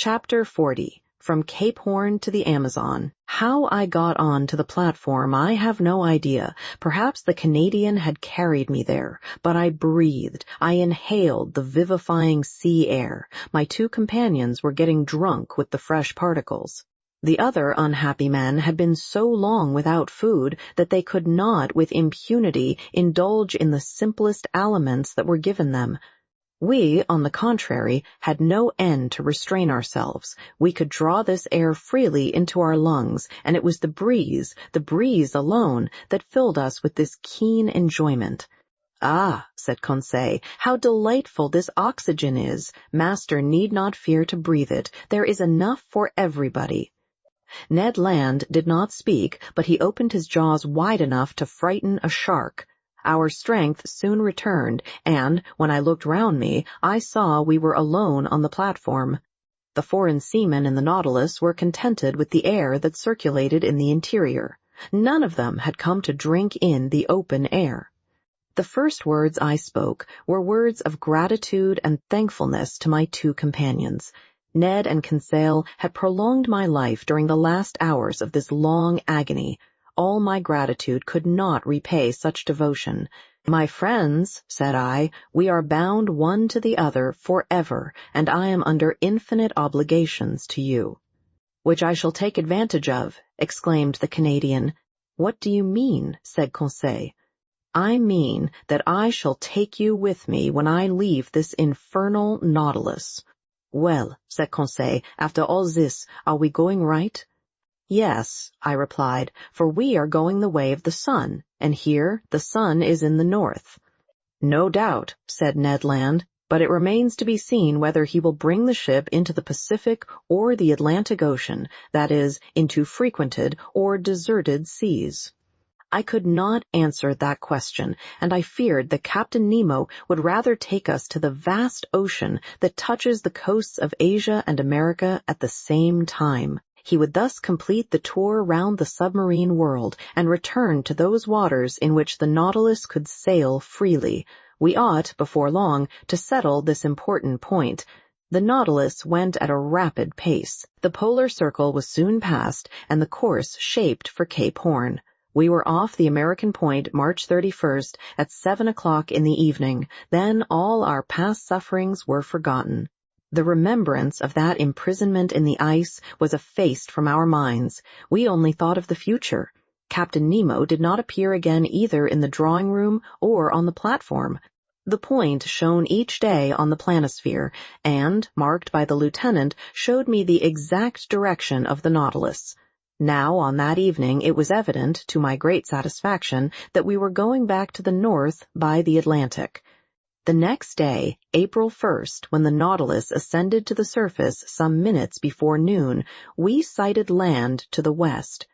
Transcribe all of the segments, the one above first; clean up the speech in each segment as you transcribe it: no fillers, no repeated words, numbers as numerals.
Chapter 40. From Cape Horn to the Amazon. How I got on to the platform, I have no idea. Perhaps the Canadian had carried me there, but I breathed. I inhaled the vivifying sea air. My two companions were getting drunk with the fresh particles. The other unhappy men had been so long without food that they could not, with impunity, indulge in the simplest aliments that were given them. We, on the contrary, had no end to restrain ourselves. We could draw this air freely into our lungs, and it was the breeze alone, that filled us with this keen enjoyment. "Ah," said Conseil, "how delightful this oxygen is! Master need not fear to breathe it. There is enough for everybody." Ned Land did not speak, but he opened his jaws wide enough to frighten a shark. Our strength soon returned, and, when I looked round me, I saw we were alone on the platform. The foreign seamen in the Nautilus were contented with the air that circulated in the interior. None of them had come to drink in the open air. The first words I spoke were words of gratitude and thankfulness to my two companions. Ned and Conseil had prolonged my life during the last hours of this long agony. All my gratitude could not repay such devotion. "My friends," said I, "we are bound one to the other forever, and I am under infinite obligations to you." "Which I shall take advantage of," exclaimed the Canadian. "What do you mean?" said Conseil. "I mean that I shall take you with me when I leave this infernal Nautilus." "Well," said Conseil, "after all this, are we going right?" "Yes," I replied, "for we are going the way of the sun, and here the sun is in the north." "No doubt," said Ned Land, "but it remains to be seen whether he will bring the ship into the Pacific or the Atlantic Ocean, that is, into frequented or deserted seas." I could not answer that question, and I feared that Captain Nemo would rather take us to the vast ocean that touches the coasts of Asia and America at the same time. He would thus complete the tour round the submarine world and return to those waters in which the Nautilus could sail freely. We ought, before long, to settle this important point. The Nautilus went at a rapid pace. The polar circle was soon passed, and the course shaped for Cape Horn. We were off the American point March 31st at 7 o'clock in the evening. Then all our past sufferings were forgotten. The remembrance of that imprisonment in the ice was effaced from our minds. We only thought of the future. Captain Nemo did not appear again either in the drawing-room or on the platform. The point shone each day on the planisphere, and, marked by the lieutenant, showed me the exact direction of the Nautilus. Now, on that evening, it was evident, to my great satisfaction, that we were going back to the north by the Atlantic. The next day, April 1st, when the Nautilus ascended to the surface some minutes before noon, we sighted land to the west.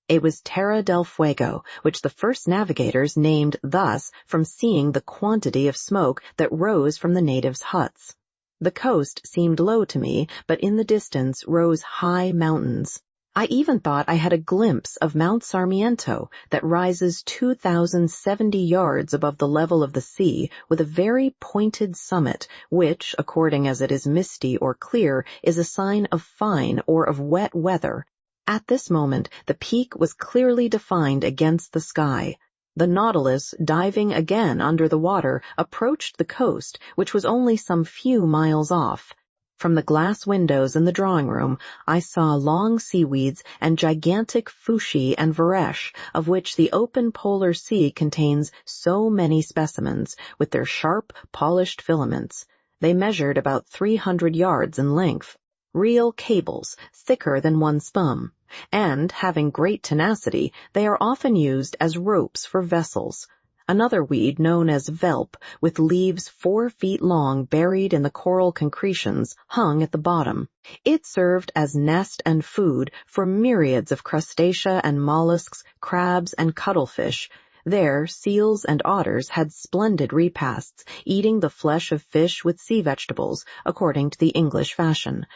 It was Terra del Fuego, which the first navigators named thus from seeing the quantity of smoke that rose from the natives' huts. The coast seemed low to me, but in the distance rose high mountains. I even thought I had a glimpse of Mount Sarmiento that rises 2,070 yards above the level of the sea with a very pointed summit, which, according as it is misty or clear, is a sign of fine or of wet weather. At this moment, the peak was clearly defined against the sky. The Nautilus, diving again under the water, approached the coast, which was only some few miles off. From the glass windows in the drawing-room, I saw long seaweeds and gigantic fushi and varesh, of which the open polar sea contains so many specimens, with their sharp, polished filaments. They measured about 300 yards in length. Real cables, thicker than one's thumb. And, having great tenacity, they are often used as ropes for vessels. Another weed known as velp, with leaves 4 feet long buried in the coral concretions, hung at the bottom. It served as nest and food for myriads of crustacea and mollusks, crabs and cuttlefish. There, seals and otters had splendid repasts, eating the flesh of fish with sea vegetables, according to the English fashion.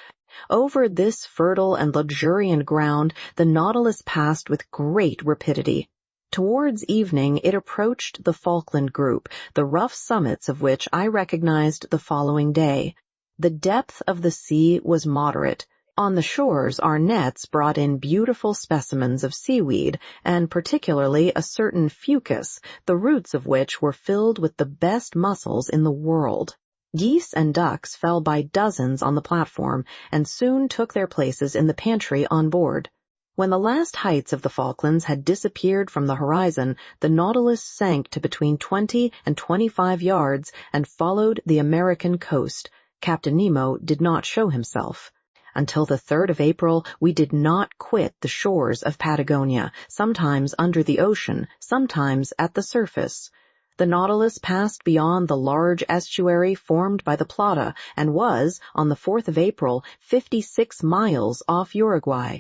Over this fertile and luxuriant ground the Nautilus passed with great rapidity. Towards evening it approached the Falkland group, the rough summits of which I recognized the following day. The depth of the sea was moderate. On the shores our nets brought in beautiful specimens of seaweed, and particularly a certain fucus, the roots of which were filled with the best mussels in the world. Geese and ducks fell by dozens on the platform, and soon took their places in the pantry on board. When the last heights of the Falklands had disappeared from the horizon, the Nautilus sank to between 20 and 25 yards and followed the American coast. Captain Nemo did not show himself. Until the 3rd of April, we did not quit the shores of Patagonia, sometimes under the ocean, sometimes at the surface. The Nautilus passed beyond the large estuary formed by the Plata and was, on the 4th of April, 56 miles off Uruguay.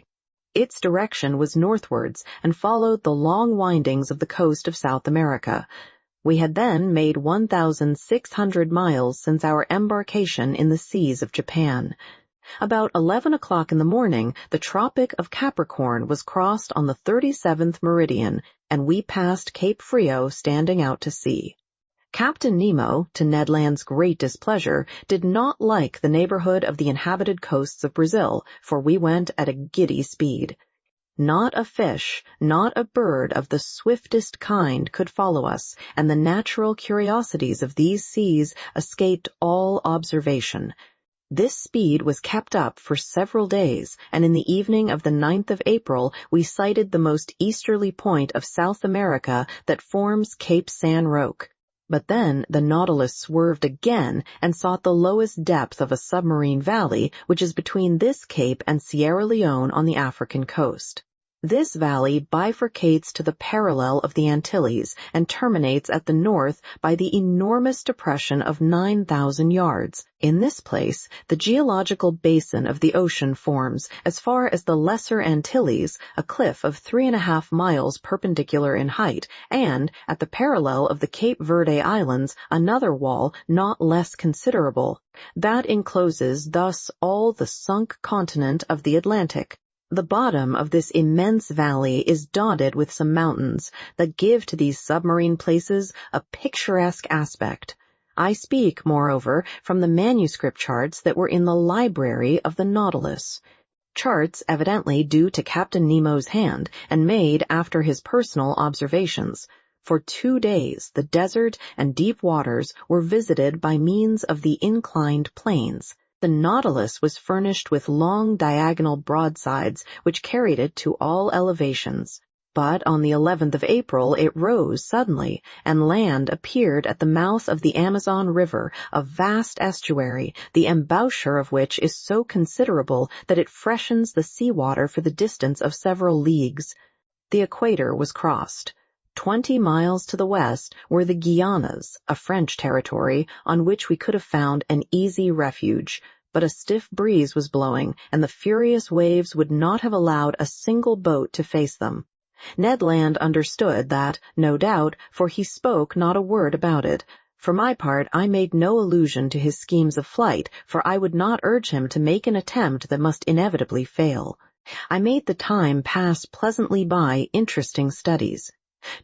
Its direction was northwards and followed the long windings of the coast of South America. We had then made 1,600 miles since our embarkation in the seas of Japan. About 11 o'clock in the morning, the Tropic of Capricorn was crossed on the 37th meridian, and we passed Cape Frio standing out to sea. Captain Nemo, to Ned Land's great displeasure, did not like the neighborhood of the inhabited coasts of Brazil, for we went at a giddy speed. Not a fish, not a bird of the swiftest kind could follow us, and the natural curiosities of these seas escaped all observation. This speed was kept up for several days, and in the evening of the 9th of April we sighted the most easterly point of South America that forms Cape San Roque. But then the Nautilus swerved again and sought the lowest depth of a submarine valley which is between this cape and Sierra Leone on the African coast. This valley bifurcates to the parallel of the Antilles and terminates at the north by the enormous depression of 9,000 yards. In this place, the geological basin of the ocean forms, as far as the Lesser Antilles, a cliff of 3.5 miles perpendicular in height, and, at the parallel of the Cape Verde Islands, another wall not less considerable. That encloses thus all the sunk continent of the Atlantic. The bottom of this immense valley is dotted with some mountains that give to these submarine places a picturesque aspect. I speak, moreover, from the manuscript charts that were in the library of the Nautilus. Charts evidently due to Captain Nemo's hand and made after his personal observations. For 2 days the desert and deep waters were visited by means of the inclined planes. The Nautilus was furnished with long diagonal broadsides which carried it to all elevations. But on the 11th of April it rose suddenly, and land appeared at the mouth of the Amazon River, a vast estuary, the embouchure of which is so considerable that it freshens the sea-water for the distance of several leagues. The equator was crossed. 20 miles to the west were the Guianas, a French territory, on which we could have found an easy refuge, but a stiff breeze was blowing, and the furious waves would not have allowed a single boat to face them. Ned Land understood that, no doubt, for he spoke not a word about it. For my part, I made no allusion to his schemes of flight, for I would not urge him to make an attempt that must inevitably fail. I made the time pass pleasantly by interesting studies.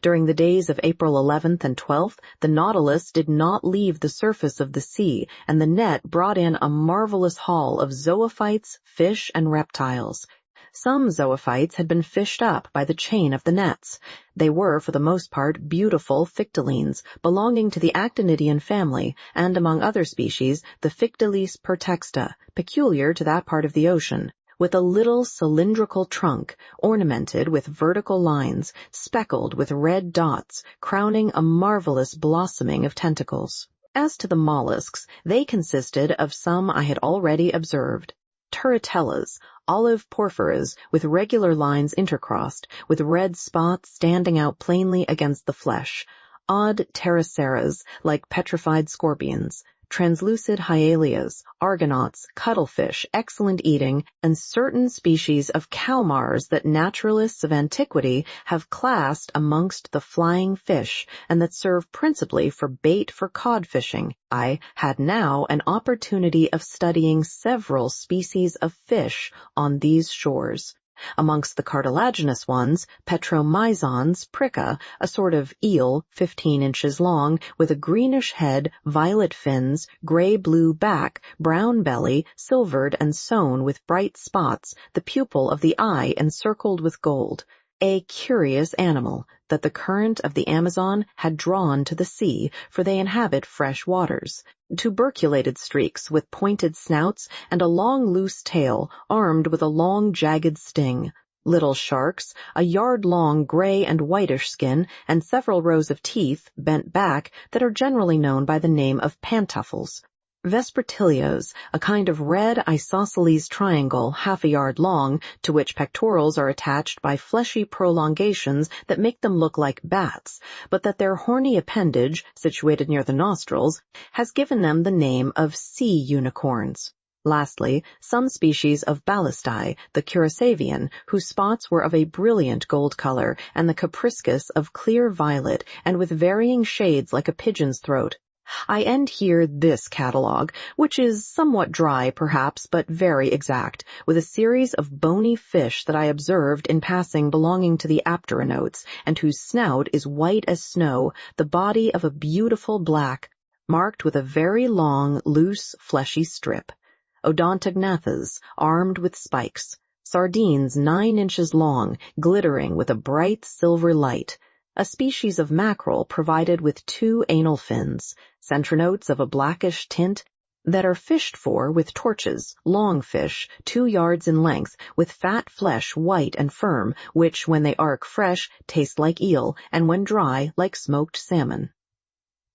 During the days of April 11th and 12th, the Nautilus did not leave the surface of the sea, and the net brought in a marvelous haul of zoophytes, fish, and reptiles. Some zoophytes had been fished up by the chain of the nets. They were, for the most part, beautiful fictilines, belonging to the actinidian family, and among other species, the Fictilis pertexta, peculiar to that part of the ocean, with a little cylindrical trunk, ornamented with vertical lines, speckled with red dots, crowning a marvelous blossoming of tentacles. As to the mollusks, they consisted of some I had already observed. Turritellas, olive porphyras with regular lines intercrossed, with red spots standing out plainly against the flesh, odd pteroceras like petrified scorpions, translucid hyalias, argonauts, cuttlefish, excellent eating, and certain species of calmars that naturalists of antiquity have classed amongst the flying fish, and that serve principally for bait for cod fishing. I had now an opportunity of studying several species of fish on these shores. Amongst the cartilaginous ones, petromyzons prica, a sort of eel 15 inches long, with a greenish head, violet fins, gray-blue back, brown belly, silvered and sewn with bright spots, the pupil of the eye encircled with gold. A curious animal that the current of the Amazon had drawn to the sea, for they inhabit fresh waters. Tuberculated streaks with pointed snouts and a long loose tail, armed with a long jagged sting. Little sharks, a yard-long gray and whitish skin, and several rows of teeth, bent back, that are generally known by the name of pantoufles. Vespertilios, a kind of red isosceles triangle half a yard long, to which pectorals are attached by fleshy prolongations that make them look like bats, but that their horny appendage, situated near the nostrils, has given them the name of sea unicorns. Lastly, some species of ballistae, the curasavian, whose spots were of a brilliant gold color, and the capriscus of clear violet, and with varying shades like a pigeon's throat. I end here this catalogue, which is somewhat dry perhaps, but very exact, with a series of bony fish that I observed in passing belonging to the apteronotes, and whose snout is white as snow, the body of a beautiful black, marked with a very long, loose, fleshy strip. Odontognathas, armed with spikes. Sardines 9 inches long, glittering with a bright silver light. A species of mackerel provided with 2 anal fins, centronotes of a blackish tint, that are fished for with torches, long fish, 2 yards in length, with fat flesh white and firm, which, when they arc fresh, taste like eel, and when dry, like smoked salmon.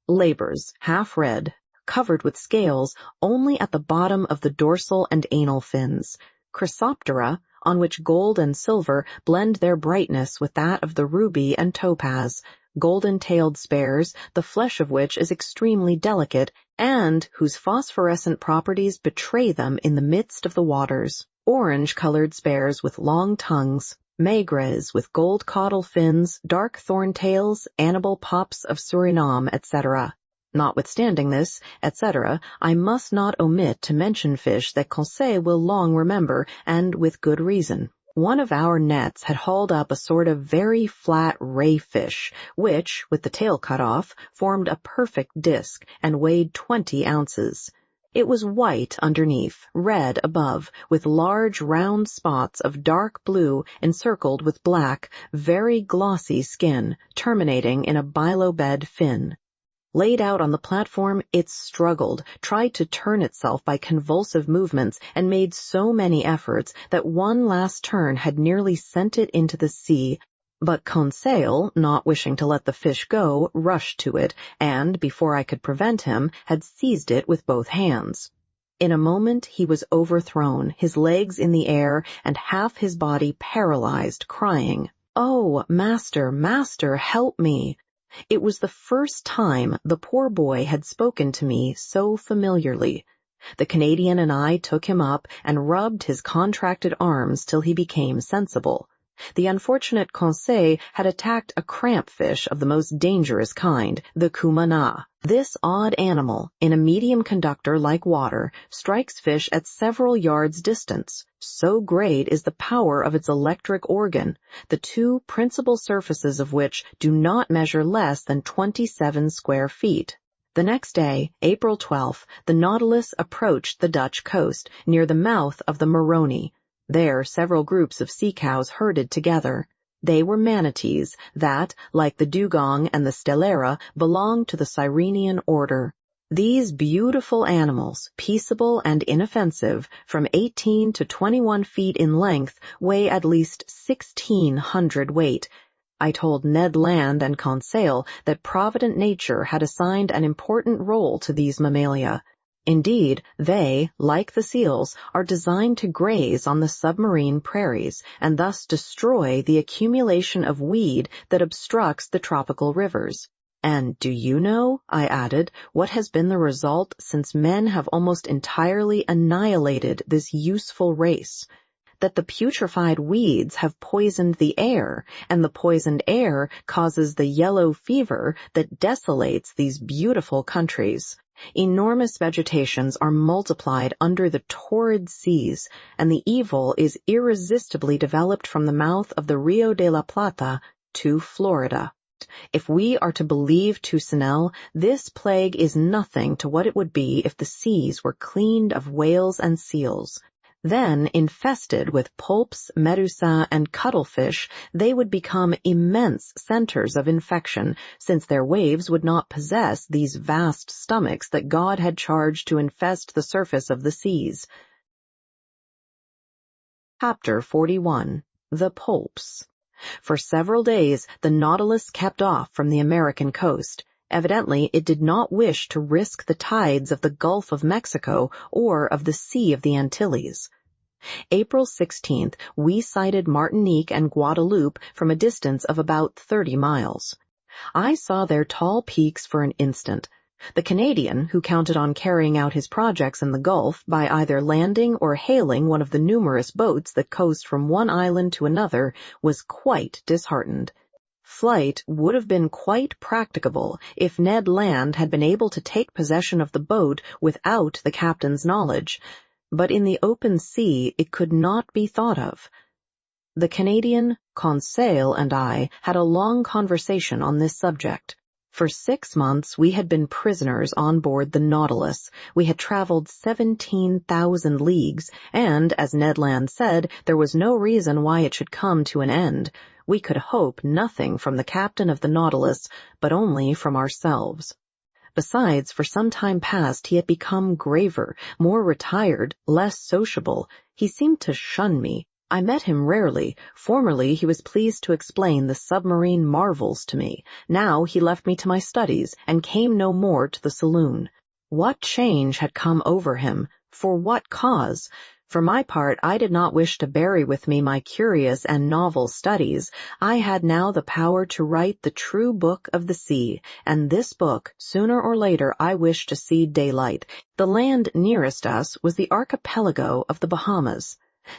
Labors, half red, covered with scales only at the bottom of the dorsal and anal fins. Chrysoptera, on which gold and silver blend their brightness with that of the ruby and topaz. Golden-tailed spares, the flesh of which is extremely delicate, and whose phosphorescent properties betray them in the midst of the waters. Orange-colored spares with long tongues. Maigres with gold caudal fins, dark thorn-tails, Annibal pops of Suriname, etc. Notwithstanding this, etc., I must not omit to mention fish that Conseil will long remember, and with good reason. One of our nets had hauled up a sort of very flat ray fish, which, with the tail cut off, formed a perfect disc, and weighed 20 ounces. It was white underneath, red above, with large round spots of dark blue encircled with black, very glossy skin, terminating in a bilobed fin. Laid out on the platform, it struggled, tried to turn itself by convulsive movements, and made so many efforts that one last turn had nearly sent it into the sea. But Conseil, not wishing to let the fish go, rushed to it, and, before I could prevent him, had seized it with both hands. In a moment he was overthrown, his legs in the air, and half his body paralyzed, crying, "Oh, master, master, help me!" It was the first time the poor boy had spoken to me so familiarly. The Canadian and I took him up and rubbed his contracted arms till he became sensible. The unfortunate Conseil had attacked a cramp fish of the most dangerous kind, the cumana. This odd animal, in a medium conductor like water, strikes fish at several yards' distance. So great is the power of its electric organ, the 2 principal surfaces of which do not measure less than 27 square feet. The next day, April 12th, the Nautilus approached the Dutch coast, near the mouth of the Maroni. There several groups of sea cows herded together. They were manatees that, like the dugong and the stellara, belong to the Sirenian order. These beautiful animals, peaceable and inoffensive, from 18 to 21 feet in length, weigh at least 1,600 weight. I told Ned Land and Conseil that provident nature had assigned an important role to these mammalia. Indeed, they, like the seals, are designed to graze on the submarine prairies, and thus destroy the accumulation of weed that obstructs the tropical rivers. And do you know, I added, what has been the result since men have almost entirely annihilated this useful race? That the putrefied weeds have poisoned the air, and the poisoned air causes the yellow fever that desolates these beautiful countries. Enormous vegetations are multiplied under the torrid seas, and the evil is irresistibly developed from the mouth of the Rio de la Plata to Florida. If we are to believe Toussaint, this plague is nothing to what it would be if the seas were cleaned of whales and seals. Then, infested with pulps, medusa, and cuttlefish, they would become immense centers of infection, since their waves would not possess these vast stomachs that God had charged to infest the surface of the seas. Chapter 41. The Pulps. For several days, the Nautilus kept off from the American coast. Evidently, it did not wish to risk the tides of the Gulf of Mexico or of the Sea of the Antilles. April 16th, we sighted Martinique and Guadeloupe from a distance of about 30 miles. I saw their tall peaks for an instant. The Canadian, who counted on carrying out his projects in the Gulf by either landing or hailing one of the numerous boats that coast from one island to another, was quite disheartened. Flight would have been quite practicable if Ned Land had been able to take possession of the boat without the captain's knowledge, but in the open sea it could not be thought of. The Canadian, Conseil, and I had a long conversation on this subject. For 6 months we had been prisoners on board the Nautilus. We had traveled 17,000 leagues, and, as Ned Land said, there was no reason why it should come to an end. We could hope nothing from the captain of the Nautilus, but only from ourselves. Besides, for some time past he had become graver, more retired, less sociable. He seemed to shun me. I met him rarely. Formerly he was pleased to explain the submarine marvels to me. Now he left me to my studies, and came no more to the saloon. What change had come over him? For what cause? For my part, I did not wish to bury with me my curious and novel studies. I had now the power to write the true book of the sea, and this book, sooner or later, I wished to see daylight. The land nearest us was the archipelago of the Bahamas.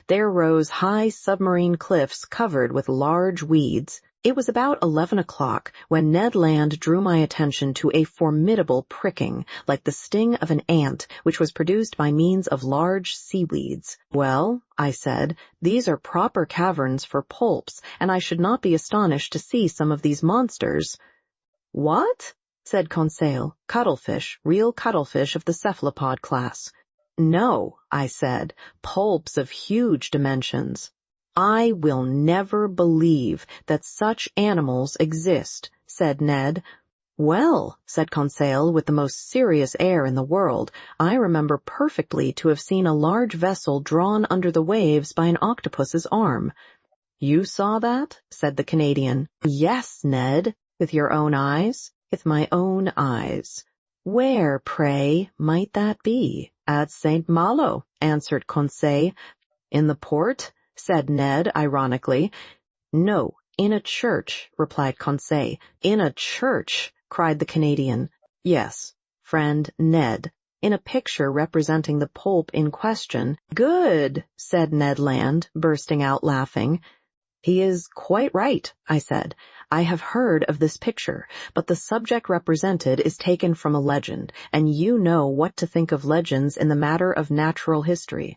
There rose high submarine cliffs covered with large weeds. It was about 11 o'clock when Ned Land drew my attention to a formidable pricking, like the sting of an ant, which was produced by means of large seaweeds. "Well," I said, "these are proper caverns for pulps, and I should not be astonished to see some of these monsters." "What?" said Conseil. "Cuttlefish, real cuttlefish of the cephalopod class." "No," I said, "pulps of huge dimensions." "I will never believe that such animals exist," said Ned. "Well," said Conseil with the most serious air in the world, "I remember perfectly to have seen a large vessel drawn under the waves by an octopus's arm." "You saw that?" said the Canadian. "Yes, Ned." "With your own eyes?" "With my own eyes." "Where, pray, might that be?" "At St. Malo," answered Conseil. "In the port?" said Ned ironically. "No, in a church," replied Conseil. "In a church!" cried the Canadian. "Yes, friend Ned, in a picture representing the pulp in question." "Good!" said Ned Land, bursting out laughing. "He is quite right," I said. "I have heard of this picture, but the subject represented is taken from a legend, and you know what to think of legends in the matter of natural history.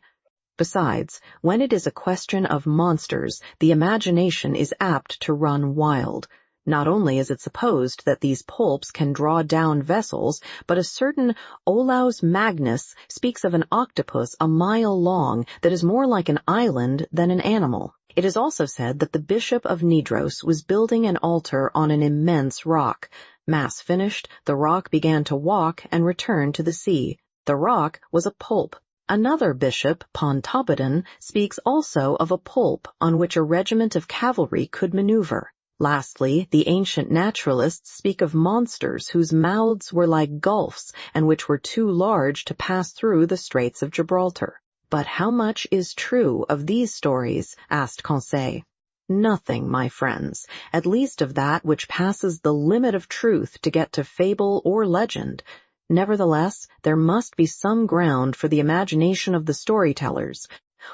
Besides, when it is a question of monsters, the imagination is apt to run wild. Not only is it supposed that these pulps can draw down vessels, but a certain Olaus Magnus speaks of an octopus a mile long that is more like an island than an animal. It is also said that the Bishop of Nidros was building an altar on an immense rock. Mass finished, the rock began to walk and return to the sea. The rock was a pulp. Another bishop, Pontoppidan, speaks also of a pulp on which a regiment of cavalry could maneuver. Lastly, the ancient naturalists speak of monsters whose mouths were like gulfs and which were too large to pass through the Straits of Gibraltar. "But how much is true of these stories?" asked Conseil. "Nothing, my friends, at least of that which passes the limit of truth to get to fable or legend. Nevertheless, there must be some ground for the imagination of the storytellers.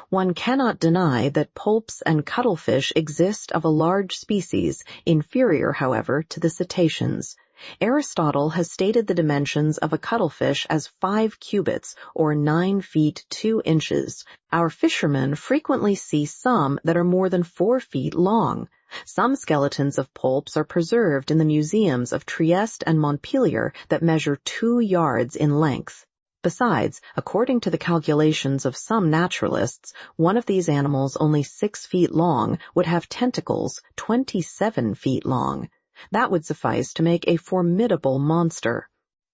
One cannot deny that pulps and cuttlefish exist of a large species, inferior, however, to the cetaceans. Aristotle has stated the dimensions of a cuttlefish as 5 cubits, or 9 feet 2 inches. Our fishermen frequently see some that are more than 4 feet long. Some skeletons of poulps are preserved in the museums of Trieste and Montpellier that measure 2 yards in length. Besides, according to the calculations of some naturalists, one of these animals only 6 feet long would have tentacles 27 feet long. That would suffice to make a formidable monster.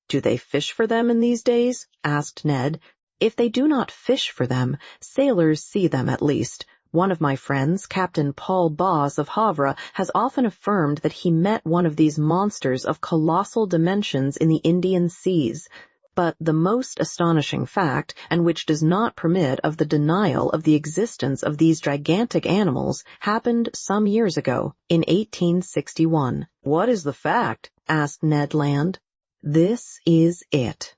"Do they fish for them in these days?" asked Ned. "If they do not fish for them, sailors see them at least. One of my friends, Captain Paul Boss of Havre, has often affirmed that he met one of these monsters of colossal dimensions in the Indian seas. But the most astonishing fact, and which does not permit of the denial of the existence of these gigantic animals, happened some years ago, in 1861. "What is the fact?" asked Ned Land. This is it.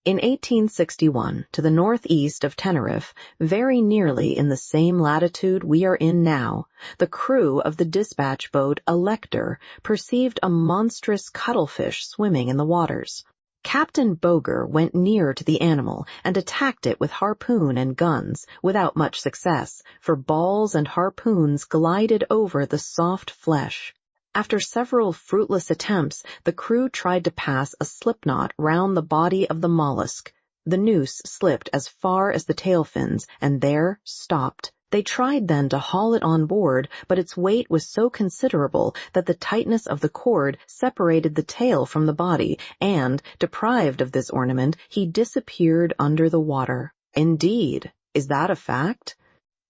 In 1861, to the northeast of Tenerife, very nearly in the same latitude we are in now, the crew of the dispatch boat Elector perceived a monstrous cuttlefish swimming in the waters. Captain Boger went near to the animal and attacked it with harpoon and guns, without much success, for balls and harpoons glided over the soft flesh. After several fruitless attempts, the crew tried to pass a slipknot round the body of the mollusk. The noose slipped as far as the tail fins, and there stopped. They tried then to haul it on board, but its weight was so considerable that the tightness of the cord separated the tail from the body, and, deprived of this ornament, he disappeared under the water. Indeed, is that a fact?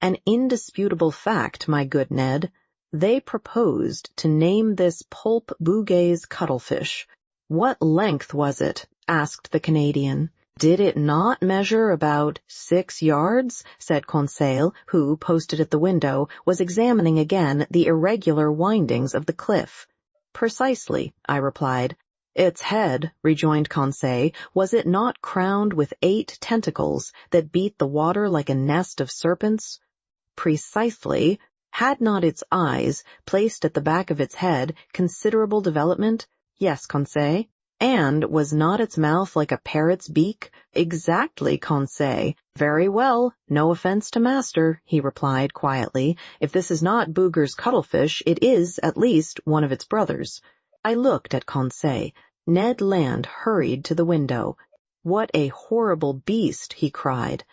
An indisputable fact, my good Ned. They proposed to name this pulp Bouguer's cuttlefish. "What length was it?" asked the Canadian. "Did it not measure about 6 yards?" said Conseil, who, posted at the window, was examining again the irregular windings of the cliff. "Precisely," I replied. "Its head," rejoined Conseil, "was it not crowned with 8 tentacles that beat the water like a nest of serpents?" "Precisely. Had not its eyes, placed at the back of its head, considerable development?" "Yes, Conseil." "And was not its mouth like a parrot's beak?" "Exactly, Conseil." "Very well, no offense to master," he replied quietly. "If this is not Bouguer's cuttlefish, it is, at least, one of its brothers." I looked at Conseil. Ned Land hurried to the window. "What a horrible beast!" he cried.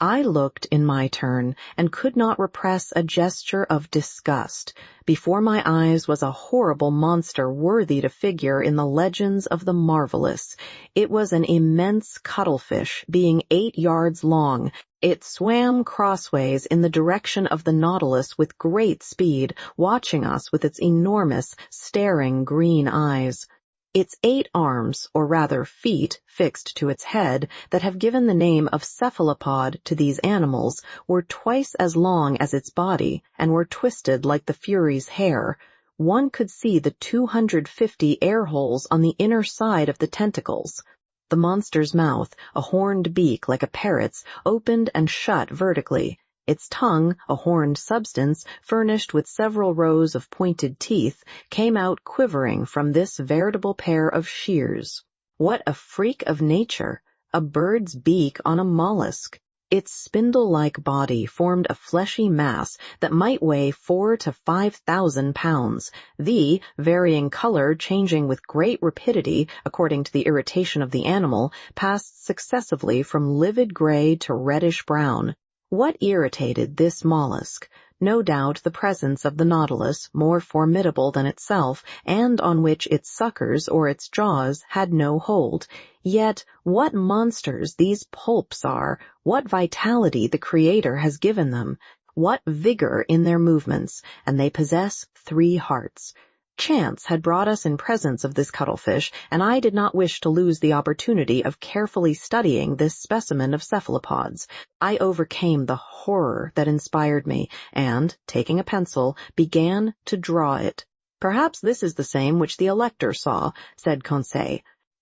I looked in my turn, and could not repress a gesture of disgust. Before my eyes was a horrible monster worthy to figure in the legends of the marvelous. It was an immense cuttlefish, being 8 yards long. It swam crossways in the direction of the Nautilus with great speed, watching us with its enormous, staring green eyes. Its 8 arms, or rather feet, fixed to its head, that have given the name of cephalopod to these animals, were twice as long as its body, and were twisted like the Fury's hair. One could see the 250 air holes on the inner side of the tentacles. The monster's mouth, a horned beak like a parrot's, opened and shut vertically. Its tongue, a horned substance, furnished with several rows of pointed teeth, came out quivering from this veritable pair of shears. What a freak of nature! A bird's beak on a mollusk! Its spindle-like body formed a fleshy mass that might weigh 4,000 to 5,000 pounds, the varying color changing with great rapidity according to the irritation of the animal, passed successively from livid gray to reddish brown. What irritated this mollusk? No doubt the presence of the Nautilus, more formidable than itself, and on which its suckers or its jaws had no hold. Yet what monsters these pulps are! What vitality the Creator has given them! What vigor in their movements! And they possess 3 hearts. Chance had brought us in presence of this cuttlefish, and I did not wish to lose the opportunity of carefully studying this specimen of cephalopods. I overcame the horror that inspired me, and, taking a pencil, began to draw it. "Perhaps this is the same which the Elector saw," said Conseil.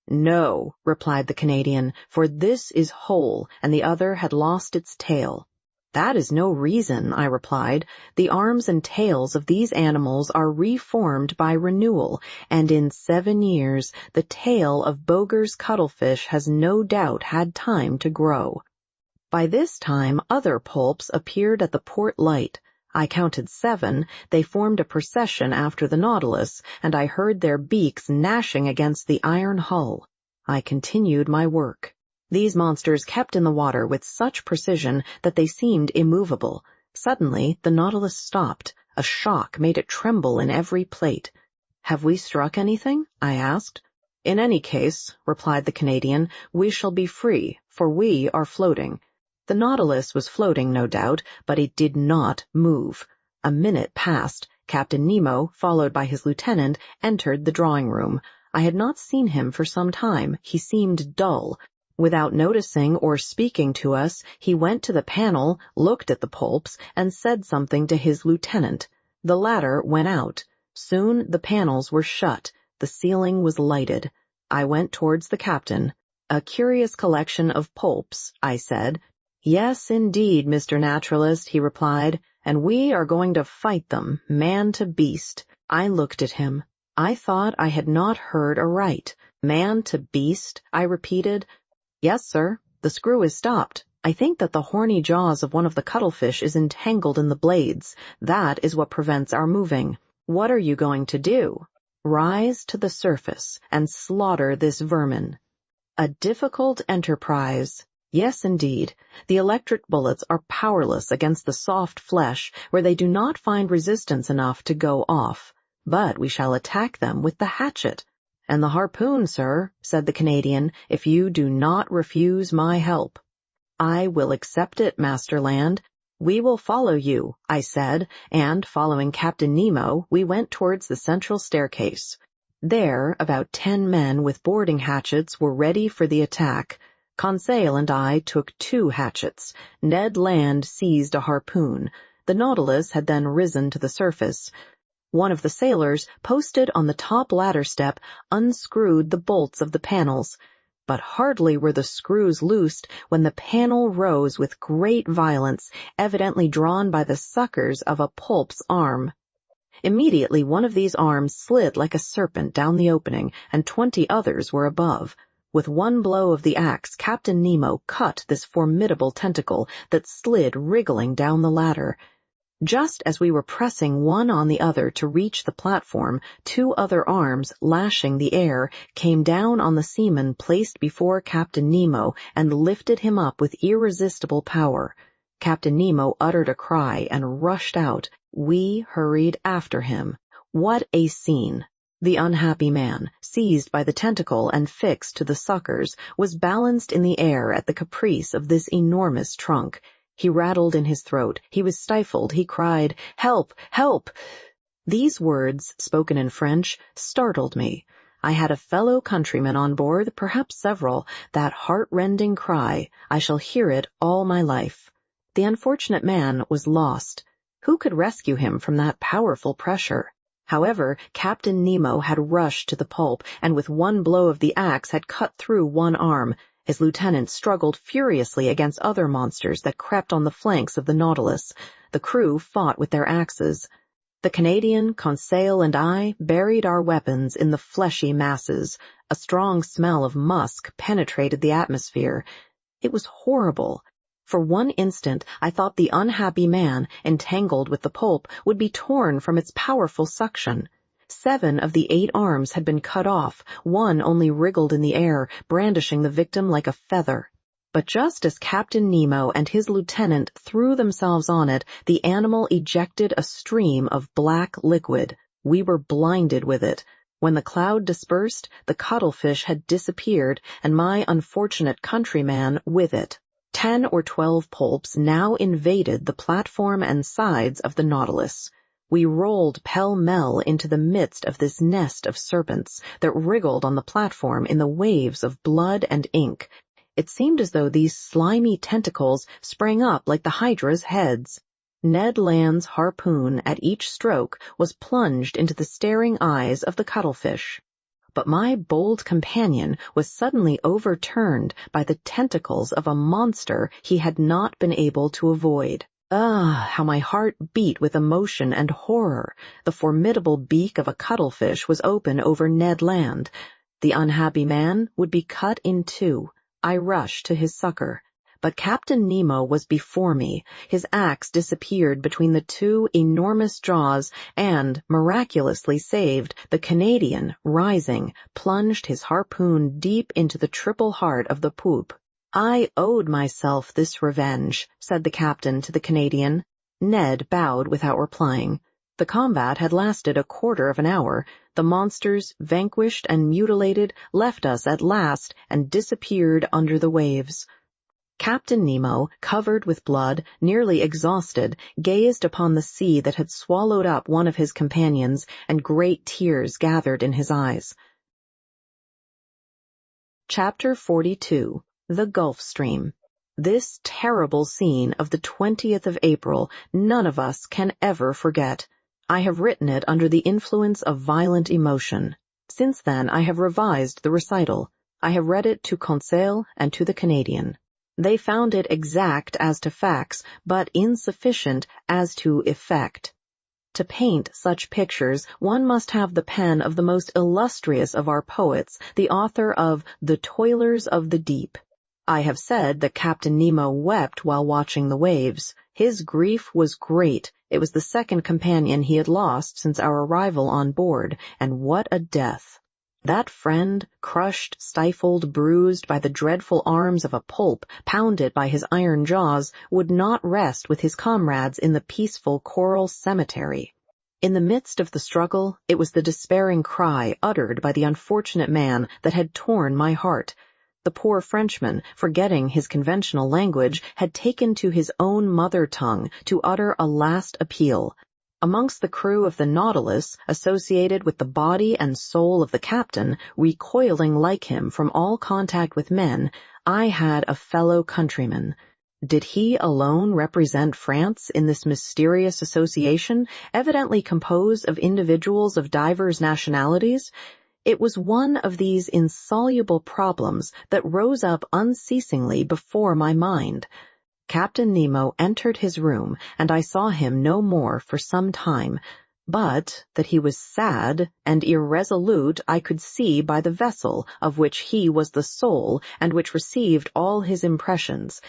"No," replied the Canadian, "for this is whole, and the other had lost its tail." "That is no reason," I replied. "The arms and tails of these animals are reformed by renewal, and in 7 years the tail of Boger's cuttlefish has no doubt had time to grow." By this time other poulps appeared at the port light. I counted 7. They formed a procession after the Nautilus, and I heard their beaks gnashing against the iron hull. I continued my work. These monsters kept in the water with such precision that they seemed immovable. Suddenly, the Nautilus stopped. A shock made it tremble in every plate. "Have we struck anything?" I asked. "In any case," replied the Canadian, "we shall be free, for we are floating." The Nautilus was floating, no doubt, but it did not move. A minute passed. Captain Nemo, followed by his lieutenant, entered the drawing-room. I had not seen him for some time. He seemed dull. Without noticing or speaking to us, he went to the panel, looked at the pulps, and said something to his lieutenant. The latter went out. Soon the panels were shut. The ceiling was lighted. I went towards the captain. "A curious collection of pulps," I said. "Yes, indeed, Mr. Naturalist," he replied, "and we are going to fight them, man to beast." I looked at him. I thought I had not heard aright. "Man to beast," I repeated. "Yes, sir. The screw is stopped. I think that the horny jaws of one of the cuttlefish is entangled in the blades. That is what prevents our moving. What are you going to do?" "Rise to the surface and slaughter this vermin." A difficult enterprise. Yes, indeed. The electric bullets are powerless against the soft flesh where they do not find resistance enough to go off. But we shall attack them with the hatchet. "And the harpoon, sir," said the Canadian, "if you do not refuse my help." "I will accept it, Master Land." "We will follow you," I said, and, following Captain Nemo, we went towards the central staircase. There, about 10 men with boarding hatchets were ready for the attack. Conseil and I took 2 hatchets. Ned Land seized a harpoon. The Nautilus had then risen to the surface. One of the sailors, posted on the top ladder step, unscrewed the bolts of the panels. But hardly were the screws loosed when the panel rose with great violence, evidently drawn by the suckers of a pulp's arm. Immediately one of these arms slid like a serpent down the opening, and 20 others were above. With one blow of the axe, Captain Nemo cut this formidable tentacle that slid wriggling down the ladder. Just as we were pressing one on the other to reach the platform, 2 other arms, lashing the air, came down on the seaman placed before Captain Nemo and lifted him up with irresistible power. Captain Nemo uttered a cry and rushed out. We hurried after him. What a scene! The unhappy man, seized by the tentacle and fixed to the suckers, was balanced in the air at the caprice of this enormous trunk. He rattled in his throat. He was stifled. He cried, "Help! Help!" These words, spoken in French, startled me. I had a fellow countryman on board, perhaps several. That heart-rending cry, I shall hear it all my life. The unfortunate man was lost. Who could rescue him from that powerful pressure? However, Captain Nemo had rushed to the pulp, and with one blow of the axe had cut through one arm. His lieutenant struggled furiously against other monsters that crept on the flanks of the Nautilus. The crew fought with their axes. The Canadian, Conseil, and I buried our weapons in the fleshy masses. A strong smell of musk penetrated the atmosphere. It was horrible. For one instant, I thought the unhappy man, entangled with the pulp, would be torn from its powerful suction. 7 of the 8 arms had been cut off. One only wriggled in the air, brandishing the victim like a feather. But just as Captain Nemo and his lieutenant threw themselves on it, the animal ejected a stream of black liquid. We were blinded with it. When the cloud dispersed, the cuttlefish had disappeared, and my unfortunate countryman with it. 10 or 12 pulps now invaded the platform and sides of the Nautilus. We rolled pell-mell into the midst of this nest of serpents that wriggled on the platform in the waves of blood and ink. It seemed as though these slimy tentacles sprang up like the Hydra's heads. Ned Land's harpoon at each stroke was plunged into the staring eyes of the cuttlefish. but my bold companion was suddenly overturned by the tentacles of a monster he had not been able to avoid. Ah, how my heart beat with emotion and horror. The formidable beak of a cuttlefish was open over Ned Land. The unhappy man would be cut in two. I rushed to his succor. But Captain Nemo was before me. His axe disappeared between the two enormous jaws, and, miraculously saved, the Canadian, rising, plunged his harpoon deep into the triple heart of the poop. I owed myself this revenge, said the captain to the Canadian. Ned bowed without replying. The combat had lasted a quarter of an hour. The monsters, vanquished and mutilated, left us at last and disappeared under the waves. Captain Nemo, covered with blood, nearly exhausted, gazed upon the sea that had swallowed up one of his companions, and great tears gathered in his eyes. Chapter 42. The Gulf Stream. This terrible scene of the 20th of April none of us can ever forget. I have written it under the influence of violent emotion. Since then I have revised the recital. I have read it to Conseil and to the Canadian. They found it exact as to facts, but insufficient as to effect. To paint such pictures, one must have the pen of the most illustrious of our poets, the author of The Toilers of the Deep. I have said that Captain Nemo wept while watching the waves. His grief was great. It was the second companion he had lost since our arrival on board, and what a death! That friend, crushed, stifled, bruised by the dreadful arms of a pulp, pounded by his iron jaws, would not rest with his comrades in the peaceful coral cemetery. In the midst of the struggle, it was the despairing cry uttered by the unfortunate man that had torn my heart. The poor Frenchman, forgetting his conventional language, had taken to his own mother tongue to utter a last appeal. Amongst the crew of the Nautilus, associated with the body and soul of the captain, recoiling like him from all contact with men, I had a fellow countryman. Did he alone represent France in this mysterious association, evidently composed of individuals of divers nationalities? It was one of these insoluble problems that rose up unceasingly before my mind. Captain Nemo entered his room, and I saw him no more for some time, but that he was sad and irresolute I could see by the vessel of which he was the soul and which received all his impressions.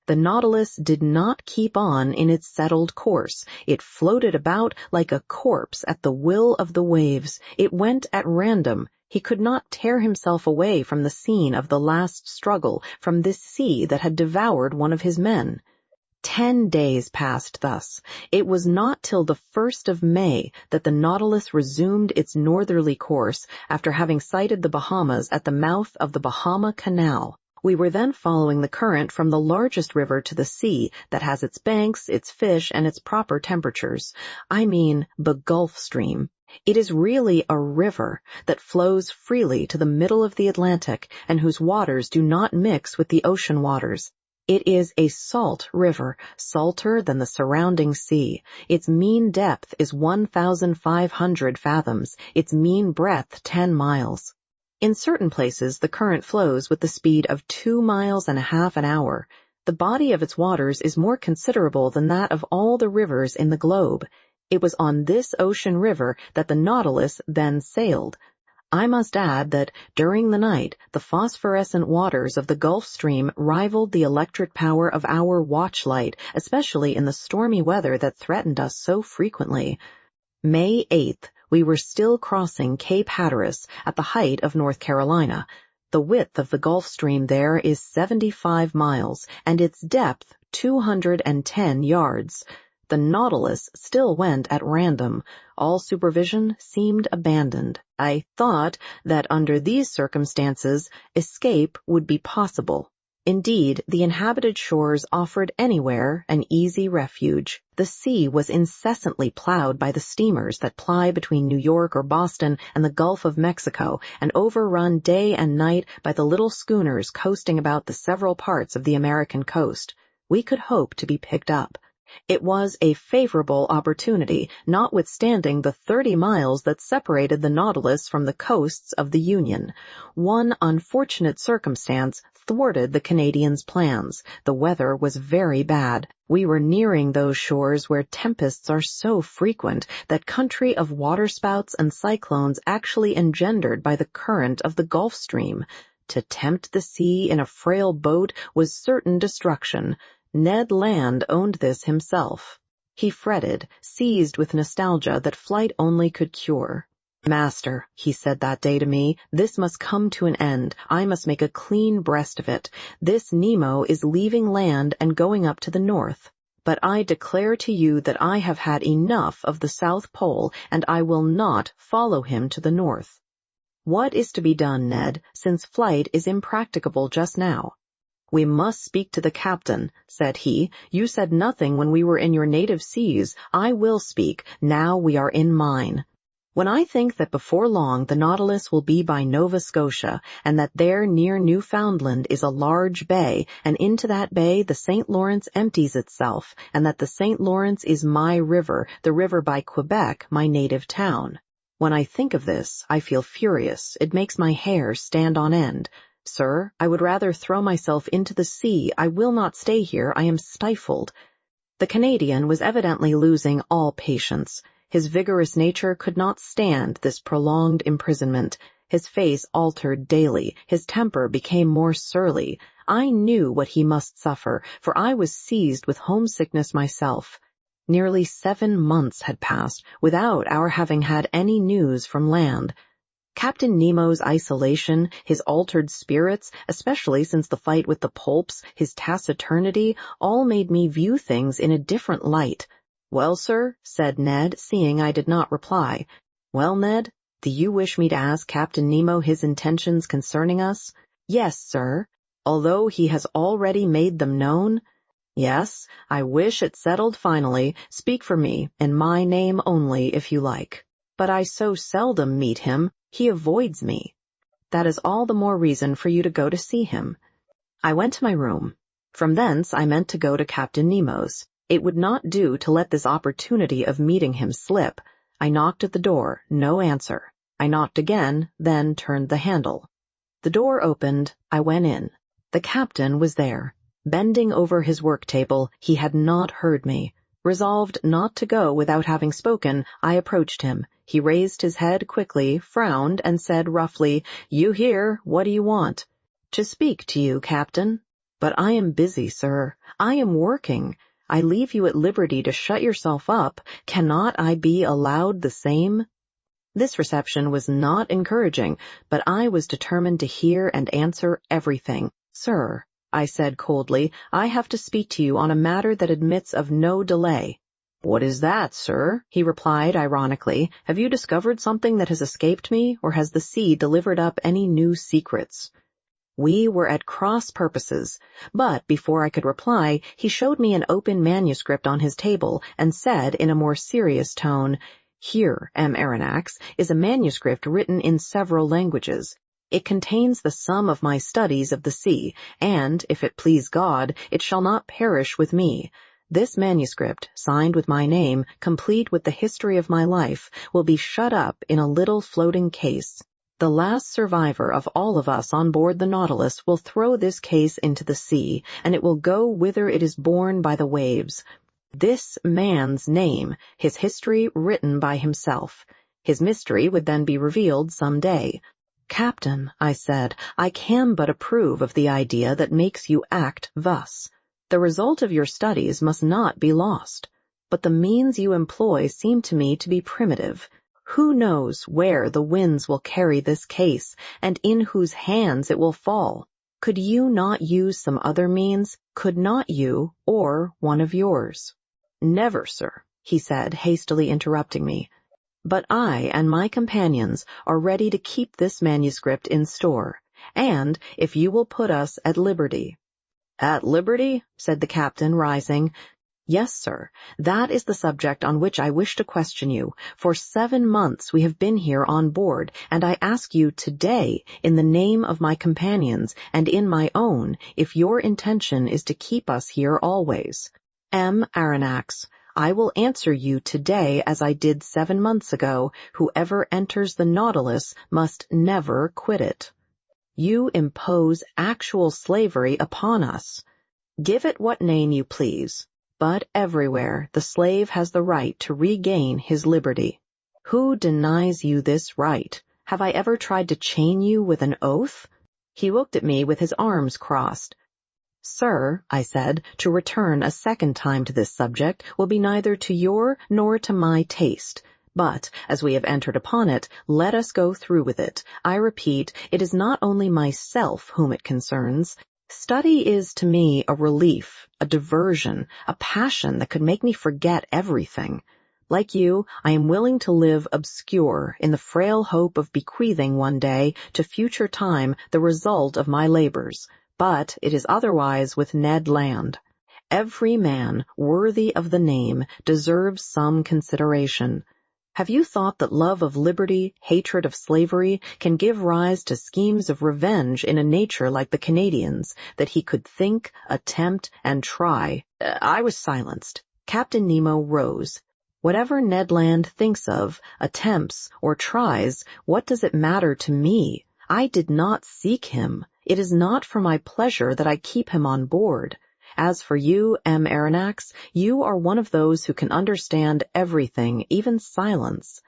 The Nautilus did not keep on in its settled course. It floated about like a corpse at the will of the waves. It went at random. He could not tear himself away from the scene of the last struggle, from this sea that had devoured one of his men. 10 days passed thus. It was not till the 1st of May that the Nautilus resumed its northerly course, after having sighted the Bahamas at the mouth of the Bahama Canal. We were then following the current from the largest river to the sea that has its banks, its fish, and its proper temperatures. I mean the Gulf Stream. It is really a river that flows freely to the middle of the Atlantic and whose waters do not mix with the ocean waters. It is a salt river, salter than the surrounding sea. Its mean depth is 1,500 fathoms, its mean breadth 10 miles. In certain places, the current flows with the speed of 2.5 miles an hour. The body of its waters is more considerable than that of all the rivers in the globe. It was on this ocean river that the Nautilus then sailed. I must add that, during the night, the phosphorescent waters of the Gulf Stream rivaled the electric power of our watchlight, especially in the stormy weather that threatened us so frequently. May 8th. We were still crossing Cape Hatteras at the height of North Carolina. The width of the Gulf Stream there is 75 miles, and its depth 210 yards. The Nautilus still went at random. All supervision seemed abandoned. I thought that under these circumstances, escape would be possible. Indeed, the inhabited shores offered anywhere an easy refuge. The sea was incessantly plowed by the steamers that ply between New York or Boston and the Gulf of Mexico, and overrun day and night by the little schooners coasting about the several parts of the American coast. We could hope to be picked up. It was a favorable opportunity, notwithstanding the 30 miles that separated the Nautilus from the coasts of the Union. One unfortunate circumstance thwarted the Canadians' plans. The weather was very bad. We were nearing those shores where tempests are so frequent, that country of waterspouts and cyclones actually engendered by the current of the Gulf Stream. To tempt the sea in a frail boat was certain destruction. Ned Land owned this himself. He fretted, seized with nostalgia that flight only could cure. "Master," he said that day to me, "this must come to an end. I must make a clean breast of it. This Nemo is leaving land and going up to the north. But I declare to you that I have had enough of the South Pole, and I will not follow him to the north." "What is to be done, Ned, since flight is impracticable just now?" "We must speak to the captain," said he. "You said nothing when we were in your native seas. I will speak, now we are in mine. When I think that before long the Nautilus will be by Nova Scotia, and that there near Newfoundland is a large bay, and into that bay the St. Lawrence empties itself, and that the St. Lawrence is my river, the river by Quebec, my native town. When I think of this, I feel furious. It makes my hair stand on end. Sir, I would rather throw myself into the sea. I will not stay here. I am stifled." The Canadian was evidently losing all patience. His vigorous nature could not stand this prolonged imprisonment. His face altered daily. His temper became more surly. I knew what he must suffer, for I was seized with homesickness myself. Nearly 7 months had passed without our having had any news from land. Captain Nemo's isolation, his altered spirits, especially since the fight with the Poulps, his taciturnity, all made me view things in a different light. "Well, sir," said Ned, seeing I did not reply. "Well, Ned, do you wish me to ask Captain Nemo his intentions concerning us?" "Yes, sir." "Although he has already made them known?" "Yes, I wish it settled finally. Speak for me, in my name only, if you like." "But I so seldom meet him. He avoids me." "That is all the more reason for you to go to see him." I went to my room. From thence I meant to go to Captain Nemo's. It would not do to let this opportunity of meeting him slip. I knocked at the door, no answer. I knocked again, then turned the handle. The door opened. I went in. The captain was there. Bending over his work table, he had not heard me. Resolved not to go without having spoken, I approached him. He raised his head quickly, frowned, and said roughly, "You here? What do you want?" "To speak to you, Captain." "But I am busy, sir. I am working. I leave you at liberty to shut yourself up. Cannot I be allowed the same?" This reception was not encouraging, but I was determined to hear and answer everything. "Sir," I said coldly, "I have to speak to you on a matter that admits of no delay." "What is that, sir?" he replied ironically. "Have you discovered something that has escaped me, or has the sea delivered up any new secrets?" We were at cross purposes, but before I could reply, he showed me an open manuscript on his table and said in a more serious tone, "Here, M. Aronnax, is a manuscript written in several languages. It contains the sum of my studies of the sea, and, if it please God, it shall not perish with me. This manuscript, signed with my name, complete with the history of my life, will be shut up in a little floating case. The last survivor of all of us on board the Nautilus will throw this case into the sea, and it will go whither it is borne by the waves. This man's name, his history written by himself. His mystery would then be revealed some day." "Captain," I said, "I can but approve of the idea that makes you act thus. The result of your studies must not be lost. But the means you employ seem to me to be primitive. Who knows where the winds will carry this case, and in whose hands it will fall? Could you not use some other means? Could not you, or one of yours?" "Never, sir," he said, hastily interrupting me. "But I and my companions are ready to keep this manuscript in store, and if you will put us at liberty." "At liberty?" said the captain, rising. "Yes, sir. That is the subject on which I wish to question you. For 7 months we have been here on board, and I ask you today, in the name of my companions and in my own, if your intention is to keep us here always." M. Aronnax, I will answer you today as I did 7 months ago. Whoever enters the Nautilus must never quit it. You impose actual slavery upon us. Give it what name you please, but everywhere the slave has the right to regain his liberty. Who denies you this right? Have I ever tried to chain you with an oath? He looked at me with his arms crossed. Sir, I said, to return a second time to this subject will be neither to your nor to my taste. But, as we have entered upon it, let us go through with it. I repeat, it is not only myself whom it concerns. Study is to me a relief, a diversion, a passion that could make me forget everything. Like you, I am willing to live obscure in the frail hope of bequeathing one day to future time the result of my labors. But it is otherwise with Ned Land. Every man worthy of the name deserves some consideration. Have you thought that love of liberty, hatred of slavery, can give rise to schemes of revenge in a nature like the Canadian's, that he could think, attempt, and try? I was silenced. Captain Nemo rose. Whatever Ned Land thinks of, attempts, or tries, what does it matter to me? I did not seek him. It is not for my pleasure that I keep him on board. As for you, M. Aronnax, you are one of those who can understand everything, even silence.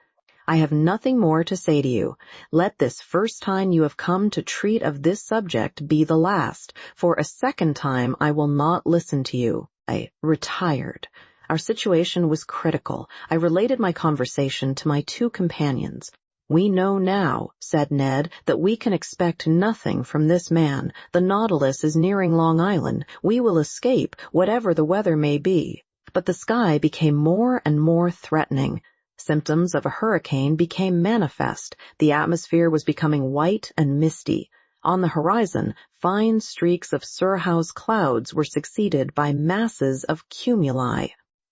I have nothing more to say to you. Let this first time you have come to treat of this subject be the last. For a second time I will not listen to you. I retired. Our situation was critical. I related my conversation to my 2 companions. We know now, said Ned, that we can expect nothing from this man. The Nautilus is nearing Long Island. We will escape, whatever the weather may be. But the sky became more and more threatening. Symptoms of a hurricane became manifest. The atmosphere was becoming white and misty. On the horizon, fine streaks of Surhouse clouds were succeeded by masses of cumuli.